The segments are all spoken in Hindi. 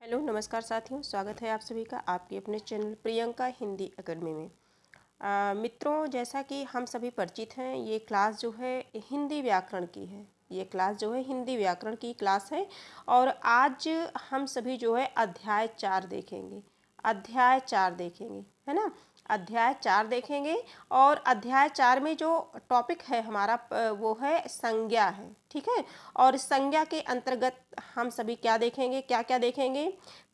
हेलो नमस्कार साथियों, स्वागत है आप सभी का आपके अपने चैनल प्रियंका हिंदी एकेडमी में। मित्रों, जैसा कि हम सभी परिचित हैं, ये क्लास जो है हिंदी व्याकरण की है। ये क्लास जो है हिंदी व्याकरण की क्लास है और आज हम सभी जो है अध्याय 4 देखेंगे। अध्याय 4 देखेंगे, है ना। अध्याय 4 देखेंगे और अध्याय 4 में जो टॉपिक है हमारा वो है संज्ञा है, ठीक है। और संज्ञा के अंतर्गत हम सभी क्या देखेंगे, क्या क्या देखेंगे?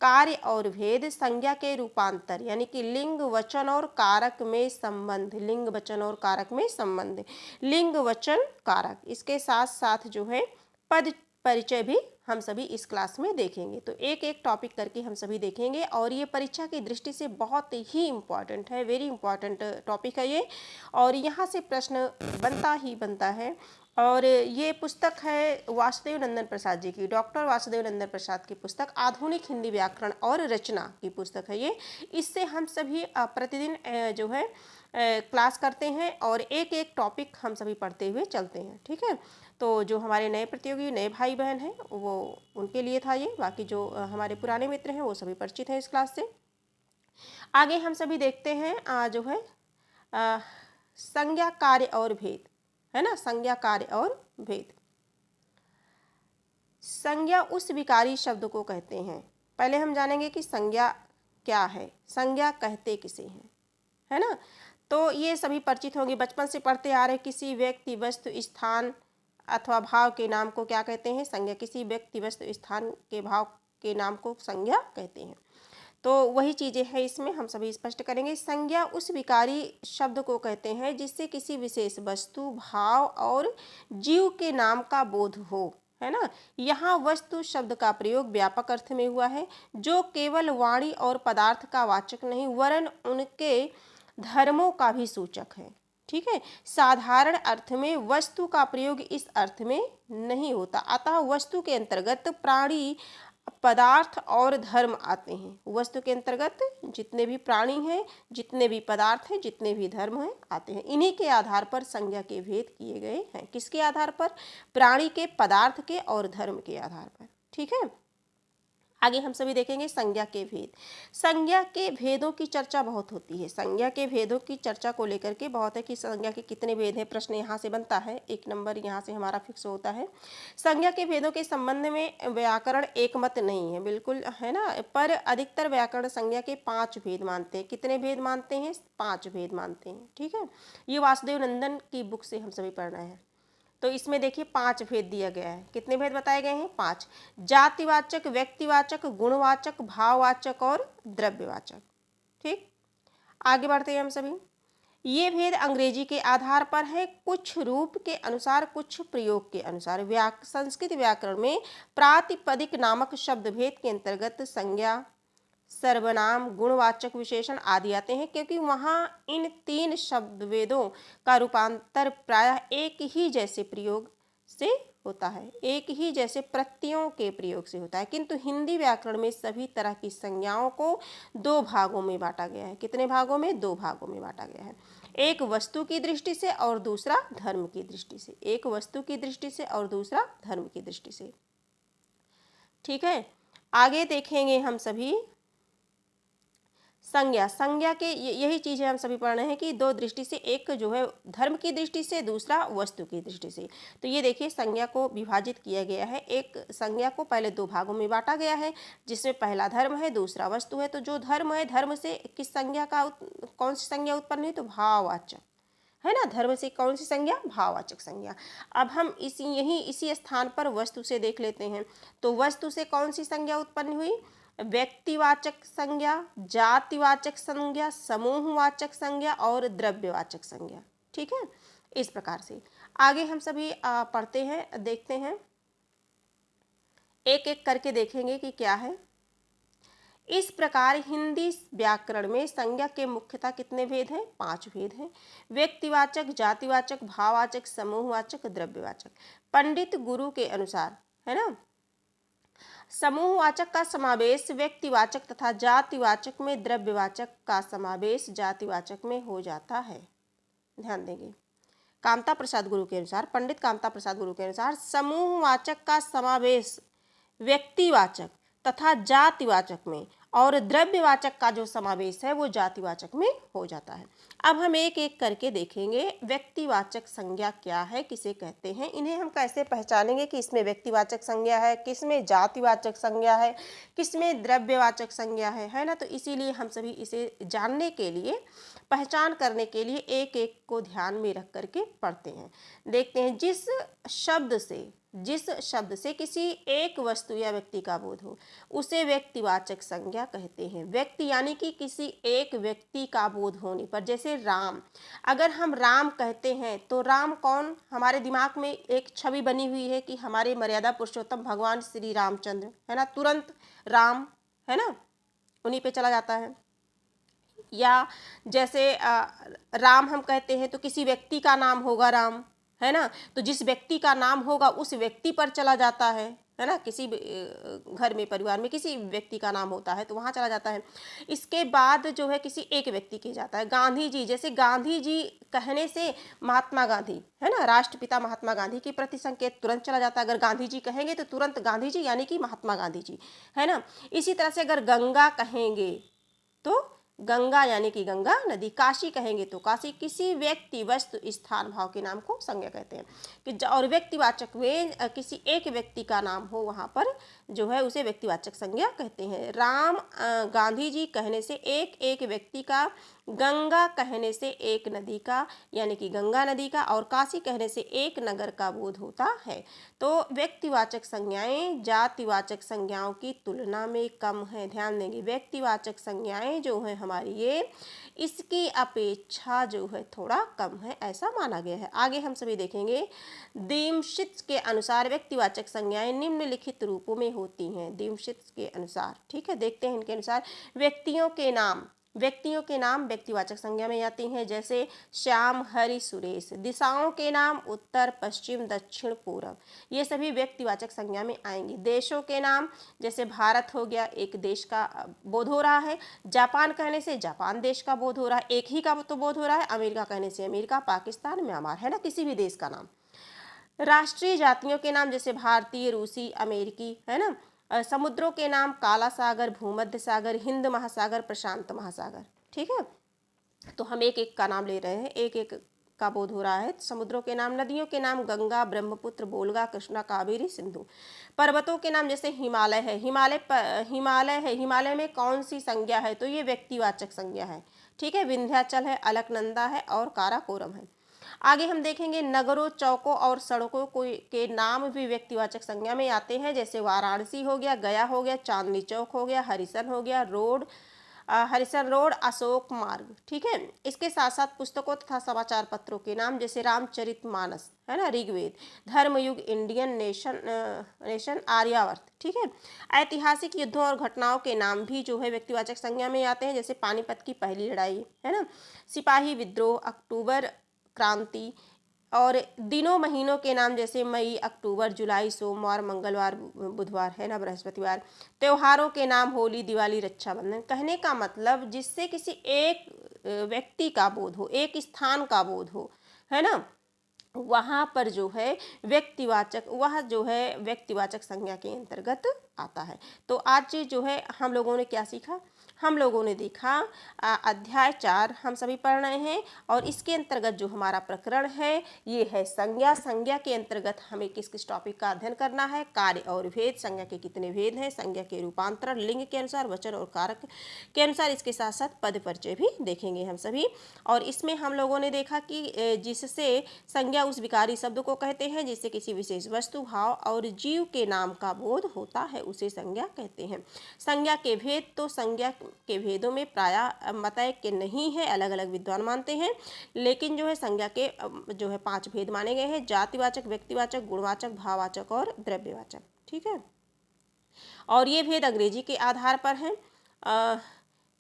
कार्य और भेद, संज्ञा के रूपांतर यानी कि लिंग वचन और कारक में संबंध, लिंग वचन और कारक में संबंध, लिंग वचन कारक, इसके साथ साथ जो है पद परिचय भी हम सभी इस क्लास में देखेंगे। तो एक एक टॉपिक करके हम सभी देखेंगे और ये परीक्षा की दृष्टि से बहुत ही इम्पॉर्टेंट है, वेरी इम्पॉर्टेंट टॉपिक है ये, और यहाँ से प्रश्न बनता ही बनता है। और ये पुस्तक है वासुदेव नंदन प्रसाद जी की, डॉक्टर वासुदेव नंदन प्रसाद की पुस्तक, आधुनिक हिंदी व्याकरण और रचना की पुस्तक है ये। इससे हम सभी प्रतिदिन जो है क्लास करते हैं और एक एक टॉपिक हम सभी पढ़ते हुए चलते हैं, ठीक है। तो जो हमारे नए प्रतियोगी, नए भाई बहन हैं, वो उनके लिए था ये। बाकी जो हमारे पुराने मित्र हैं वो सभी परिचित हैं इस क्लास से। आगे हम सभी देखते हैं जो है संज्ञा, कार्य और भेद, है ना। संज्ञा, कार्य और भेद। संज्ञा उस विकारी शब्द को कहते हैं। पहले हम जानेंगे कि संज्ञा क्या है, संज्ञा कहते किसे हैं, है ना। तो ये सभी परिचित होंगे, बचपन से पढ़ते आ रहे। किसी व्यक्ति, वस्तु, स्थान अथवा भाव के नाम को क्या कहते हैं? संज्ञा। किसी व्यक्ति, वस्तु, स्थान के भाव के नाम को संज्ञा कहते हैं। तो वही चीज़ें हैं इसमें हम सभी स्पष्ट करेंगे। संज्ञा उस विकारी शब्द को कहते हैं जिससे किसी विशेष वस्तु, भाव और जीव के नाम का बोध हो, है ना। यहाँ वस्तु शब्द का प्रयोग व्यापक अर्थ में हुआ है, जो केवल वाणी और पदार्थ का वाचक नहीं वरन उनके धर्मों का भी सूचक है, ठीक है। साधारण अर्थ में वस्तु का प्रयोग इस अर्थ में नहीं होता, अतः वस्तु के अंतर्गत प्राणी, पदार्थ और धर्म आते हैं। वस्तु के अंतर्गत जितने भी प्राणी हैं, जितने भी पदार्थ हैं, जितने भी धर्म हैं आते हैं। इन्हीं के आधार पर संज्ञा के भेद किए गए हैं। किसके आधार पर? प्राणी के, पदार्थ के और धर्म के आधार पर, ठीक है। आगे हम सभी देखेंगे संज्ञा के भेद। संज्ञा के भेदों की चर्चा बहुत होती है। संज्ञा के भेदों की चर्चा को लेकर के बहुत है कि संज्ञा के कितने भेद हैं, प्रश्न यहाँ से बनता है, 1 नंबर यहाँ से हमारा फिक्स होता है। संज्ञा के भेदों के संबंध में व्याकरण एक मत नहीं है, बिल्कुल, है ना। पर अधिकतर व्याकरण संज्ञा के 5 भेद मानते हैं। कितने भेद मानते हैं? 5 भेद मानते हैं, ठीक है। ये वासुदेव नंदन की बुक से हम सभी पढ़ रहे हैं। तो इसमें देखिए 5 भेद दिया गया है। कितने भेद बताए गए हैं? 5। जातिवाचक, व्यक्तिवाचक, गुणवाचक, भाववाचक और द्रव्यवाचक, ठीक। आगे बढ़ते हैं हम सभी। ये भेद अंग्रेजी के आधार पर है, कुछ रूप के अनुसार, कुछ प्रयोग के अनुसार। संस्कृत व्याकरण में प्रातिपदिक नामक शब्द भेद के अंतर्गत संज्ञा, सर्वनाम, गुणवाचक विशेषण आदि आते हैं, क्योंकि वहाँ इन 3 शब्द वेदों का रूपांतर प्रायः एक ही जैसे प्रयोग से होता है, एक ही जैसे प्रत्ययों के प्रयोग से होता है। किंतु हिंदी व्याकरण में सभी तरह की संज्ञाओं को 2 भागों में बांटा गया है। कितने भागों में? 2 भागों में बांटा गया है। एक वस्तु की दृष्टि से और दूसरा धर्म की दृष्टि से। एक वस्तु की दृष्टि से और दूसरा धर्म की दृष्टि से, ठीक है। आगे देखेंगे हम सभी संज्ञा। संज्ञा के यही चीज़ें हम सभी पढ़ रहे हैं कि 2 दृष्टि से, एक जो है धर्म की दृष्टि से, दूसरा वस्तु की दृष्टि से। तो ये देखिए संज्ञा को विभाजित किया गया है। एक संज्ञा को पहले 2 भागों में बांटा गया है, जिसमें पहला धर्म है, दूसरा वस्तु है। तो जो धर्म है, धर्म से किस संज्ञा का कौन सी संज्ञा उत्पन्न हुई? तो भाववाचक, है ना। धर्म से कौन सी संज्ञा? भाववाचक संज्ञा। अब हम इसी स्थान पर वस्तु से देख लेते हैं। तो वस्तु से कौन सी संज्ञा उत्पन्न हुई? व्यक्तिवाचक संज्ञा, जातिवाचक संज्ञा, समूहवाचक संज्ञा और द्रव्यवाचक संज्ञा, ठीक है। इस प्रकार से आगे हम सभी पढ़ते हैं, देखते हैं, एक एक करके देखेंगे कि क्या है। इस प्रकार हिंदी व्याकरण में संज्ञा के मुख्यतः कितने भेद हैं? 5 भेद हैं। व्यक्तिवाचक, जातिवाचक, भाववाचक, समूहवाचक, द्रव्यवाचक। पंडित गुरु के अनुसार, है ना, समूहवाचक का समावेश व्यक्तिवाचक तथा जातिवाचक में, द्रव्यवाचक का समावेश जातिवाचक में हो जाता है। ध्यान देंगे। कामता प्रसाद गुरु के अनुसार, पंडित कामता प्रसाद गुरु के अनुसार समूहवाचक का समावेश व्यक्तिवाचक तथा जातिवाचक में, और द्रव्यवाचक का जो समावेश है वो जातिवाचक में हो जाता है। अब हम एक एक करके देखेंगे व्यक्तिवाचक संज्ञा क्या है, किसे कहते हैं, इन्हें हम कैसे पहचानेंगे कि इसमें व्यक्तिवाचक संज्ञा है, किसमें जातिवाचक संज्ञा है, किसमें द्रव्यवाचक संज्ञा है ना। तो इसीलिए हम सभी इसे जानने के लिए, पहचान करने के लिए एक एक को ध्यान में रख करके पढ़ते हैं। देखते हैं, जिस शब्द से किसी एक वस्तु या व्यक्ति का बोध हो उसे व्यक्तिवाचक संज्ञा कहते हैं। व्यक्ति यानी कि किसी एक व्यक्ति का बोध होने पर, जैसे राम, अगर हम राम कहते हैं तो राम कौन, हमारे दिमाग में एक छवि बनी हुई है कि हमारे मर्यादा पुरुषोत्तम भगवान श्री रामचंद्र, है ना, तुरंत राम, है ना, उन्हीं पे चला जाता है। या जैसे राम हम कहते हैं तो किसी व्यक्ति का नाम होगा राम, है ना, तो जिस व्यक्ति का नाम होगा उस व्यक्ति पर चला जाता है ना, किसी घर में, परिवार में किसी व्यक्ति का नाम होता है तो वहाँ चला जाता है। इसके बाद जो है किसी एक व्यक्ति के जाता है। गांधी जी, जैसे गांधी जी कहने से महात्मा गांधी, है ना, राष्ट्रपिता महात्मा गांधी के प्रति संकेत तुरंत चला जाता है। अगर गांधी जी कहेंगे तो तुरंत गांधी जी यानी कि महात्मा गांधी जी, है ना। इसी तरह से अगर गंगा कहेंगे तो गंगा यानी कि गंगा नदी, काशी कहेंगे तो काशी, किसी व्यक्ति, वस्तु, स्थान, भाव के नाम को संज्ञा कहते हैं कि, और व्यक्तिवाचक में किसी एक व्यक्ति का नाम हो वहाँ पर जो है उसे व्यक्तिवाचक संज्ञा कहते हैं। राम, गांधी जी कहने से एक एक व्यक्ति का, गंगा कहने से एक नदी का यानी कि गंगा नदी का, और काशी कहने से एक नगर का बोध होता है। तो व्यक्तिवाचक संज्ञाएं जातिवाचक संज्ञाओं की तुलना में कम है। ध्यान देंगे, व्यक्तिवाचक संज्ञाएं जो है हमारी ये इसकी अपेक्षा जो है थोड़ा कम है, ऐसा माना गया है। आगे हम सभी देखेंगे, दीमशित के अनुसार व्यक्तिवाचक संज्ञाएं निम्नलिखित रूपों में होती हैं। दीमशित के अनुसार, ठीक है, देखते हैं इनके अनुसार। व्यक्तियों के नाम व्यक्तिवाचक संज्ञा में आती हैं, जैसे श्याम, हरि, सुरेश। दिशाओं के नाम उत्तर, पश्चिम, दक्षिण, पूर्व, ये सभी व्यक्तिवाचक संज्ञा में आएंगे। देशों के नाम, जैसे भारत हो गया, एक देश का बोध हो रहा है। जापान कहने से जापान देश का बोध हो रहा है, एक ही का तो बोध हो रहा है। अमेरिका कहने से अमेरिका, पाकिस्तान, म्यांमार, है ना, किसी भी देश का नाम। राष्ट्रीय जातियों के नाम, जैसे भारतीय, रूसी, अमेरिकी, है ना। समुद्रों के नाम, काला सागर, भूमध्य सागर, हिंद महासागर, प्रशांत महासागर, ठीक है। तो हम एक एक का नाम ले रहे हैं, एक एक का बोध हो रहा है। समुद्रों के नाम, नदियों के नाम, गंगा, ब्रह्मपुत्र, बोलगा, कृष्णा, कावेरी, सिंधु। पर्वतों के नाम, जैसे हिमालय है, हिमालय में कौन सी संज्ञा है, तो ये व्यक्तिवाचक संज्ञा है, ठीक है। विंध्याचल है, अलकनंदा है, और काराकोरम है। आगे हम देखेंगे, नगरों, चौकों और सड़कों के नाम भी व्यक्तिवाचक संज्ञा में आते हैं, जैसे वाराणसी हो गया, गया हो गया, चांदनी चौक हो गया, हरिसन हो गया, हरिसन रोड, अशोक मार्ग, ठीक है। इसके साथ साथ पुस्तकों तथा समाचार पत्रों के नाम, जैसे रामचरितमानस, है ना, ऋग्वेद, धर्मयुग, इंडियन नेशन, आर्यावर्त, ठीक है। ऐतिहासिक युद्धों और घटनाओं के नाम भी जो है व्यक्तिवाचक संज्ञा में आते हैं, जैसे पानीपत की पहली लड़ाई, है ना, सिपाही विद्रोह, अक्टूबर क्रांति। और दिनों, महीनों के नाम, जैसे मई, अक्टूबर, जुलाई, सोमवार, मंगलवार, बुधवार, है ना, बृहस्पतिवार। त्योहारों के नाम, होली, दिवाली, रक्षाबंधन। कहने का मतलब, जिससे किसी एक व्यक्ति का बोध हो, एक स्थान का बोध हो, है ना, वहाँ पर जो है व्यक्तिवाचक संज्ञा के अंतर्गत आता है। तो आज जो है हम लोगों ने क्या सीखा, हम लोगों ने देखा अध्याय 4 हम सभी पढ़ रहे हैं, और इसके अंतर्गत जो हमारा प्रकरण है ये है संज्ञा। संज्ञा के अंतर्गत हमें किस किस टॉपिक का अध्ययन करना है, कार्य और भेद, संज्ञा के कितने भेद हैं, संज्ञा के रूपांतरण, लिंग के अनुसार, वचन और कारक के अनुसार, इसके साथ साथ पद परिचय भी देखेंगे हम सभी। और इसमें हम लोगों ने देखा कि जिससे संज्ञा उस विकारी शब्द को कहते हैं जिससे किसी विशेष वस्तु, भाव और जीव के नाम का बोध होता है, उसे संज्ञा कहते हैं। संज्ञा के भेद, तो संज्ञा के भेदों में प्रायः मतैक्य नहीं है, अलग अलग विद्वान मानते हैं, लेकिन जो है संज्ञा के जो है 5 भेद माने गए हैं, जातिवाचक, व्यक्तिवाचक, गुणवाचक, भाववाचक और द्रव्यवाचक, ठीक है। और ये भेद अंग्रेजी के आधार पर हैं,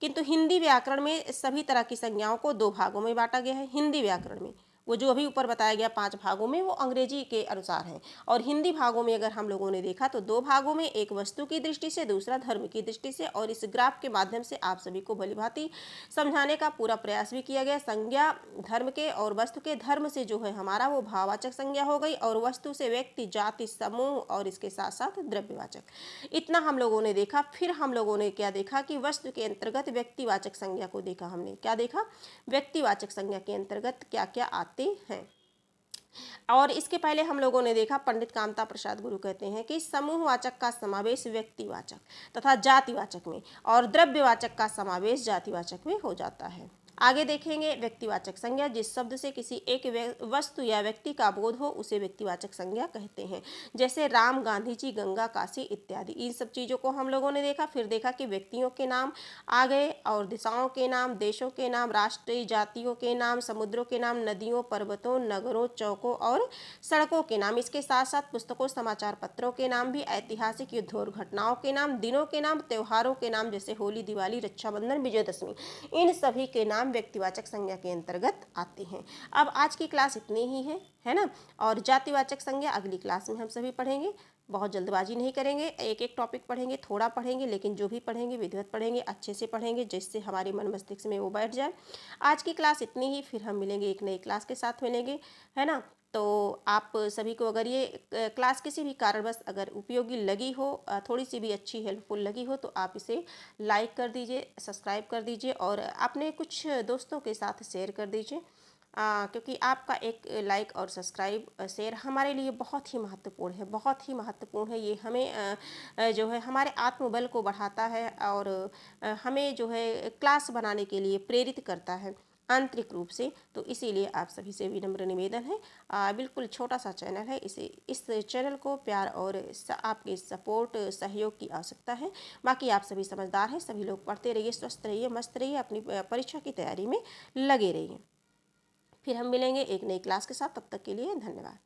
किंतु हिंदी व्याकरण में सभी तरह की संज्ञाओं को 2 भागों में बांटा गया है। हिंदी व्याकरण में वो जो अभी ऊपर बताया गया 5 भागों में, वो अंग्रेजी के अनुसार हैं। और हिंदी भागों में अगर हम लोगों ने देखा तो 2 भागों में, एक वस्तु की दृष्टि से, दूसरा धर्म की दृष्टि से। और इस ग्राफ के माध्यम से आप सभी को भलीभांति समझाने का पूरा प्रयास भी किया गया। संज्ञा धर्म के और वस्तु के, धर्म से जो है हमारा वो भाववाचक संज्ञा हो गई, और वस्तु से व्यक्ति, जाति, समूह और इसके साथ साथ द्रव्यवाचक। इतना हम लोगों ने देखा। फिर हम लोगों ने क्या देखा कि वस्तु के अंतर्गत व्यक्तिवाचक संज्ञा को देखा। हमने क्या देखा? व्यक्तिवाचक संज्ञा के अंतर्गत क्या क्या आते हैं। और इसके पहले हम लोगों ने देखा, पंडित कामता प्रसाद गुरु कहते हैं कि समूहवाचक का समावेश व्यक्तिवाचक तथा जातिवाचक में, और द्रव्यवाचक का समावेश जातिवाचक में हो जाता है। आगे देखेंगे व्यक्तिवाचक संज्ञा, जिस शब्द से किसी एक वस्तु या व्यक्ति का बोध हो उसे व्यक्तिवाचक संज्ञा कहते हैं। जैसे राम, गांधी जी, गंगा, काशी इत्यादि, इन सब चीज़ों को हम लोगों ने देखा। फिर देखा कि व्यक्तियों के नाम आ गए, और दिशाओं के नाम, देशों के नाम, राष्ट्रीय जातियों के नाम, समुद्रों के नाम, नदियों, पर्वतों, नगरों, चौकों और सड़कों के नाम। इसके साथ साथ पुस्तकों, समाचार पत्रों के नाम भी, ऐतिहासिक युद्ध और घटनाओं के नाम, दिनों के नाम, त्योहारों के नाम जैसे होली, दिवाली, रक्षाबंधन, विजयदशमी, इन सभी के नाम व्यक्तिवाचक संज्ञा के अंतर्गत आते हैं। अब आज की क्लास इतनी ही है ना। और जातिवाचक संज्ञा अगली क्लास में हम सभी पढ़ेंगे। बहुत जल्दबाजी नहीं करेंगे, एक एक टॉपिक पढ़ेंगे, थोड़ा पढ़ेंगे, लेकिन जो भी पढ़ेंगे विधिवत पढ़ेंगे, अच्छे से पढ़ेंगे, जिससे हमारे मन मस्तिष्क में वो बैठ जाए। आज की क्लास इतनी ही, फिर हम मिलेंगे एक नई क्लास के साथ मिलेंगे, है ना। तो आप सभी को अगर ये क्लास किसी भी कारणवश अगर उपयोगी लगी हो, थोड़ी सी भी अच्छी हेल्पफुल लगी हो, तो आप इसे लाइक कर दीजिए, सब्सक्राइब कर दीजिए, और अपने कुछ दोस्तों के साथ शेयर कर दीजिए। क्योंकि आपका एक लाइक और सब्सक्राइब शेयर हमारे लिए बहुत ही महत्वपूर्ण है, बहुत ही महत्वपूर्ण है। ये हमें जो है हमारे आत्मबल को बढ़ाता है, और हमें जो है क्लास बनाने के लिए प्रेरित करता है आंतरिक रूप से। तो इसीलिए आप सभी से विनम्र निवेदन है, बिल्कुल छोटा सा चैनल है, इस चैनल को प्यार और आपके सपोर्ट, सहयोग की आवश्यकता है। बाकी आप सभी समझदार हैं, सभी लोग पढ़ते रहिए, स्वस्थ रहिए, मस्त रहिए, अपनी परीक्षा की तैयारी में लगे रहिए। फिर हम मिलेंगे एक नई क्लास के साथ, तब तक के लिए धन्यवाद।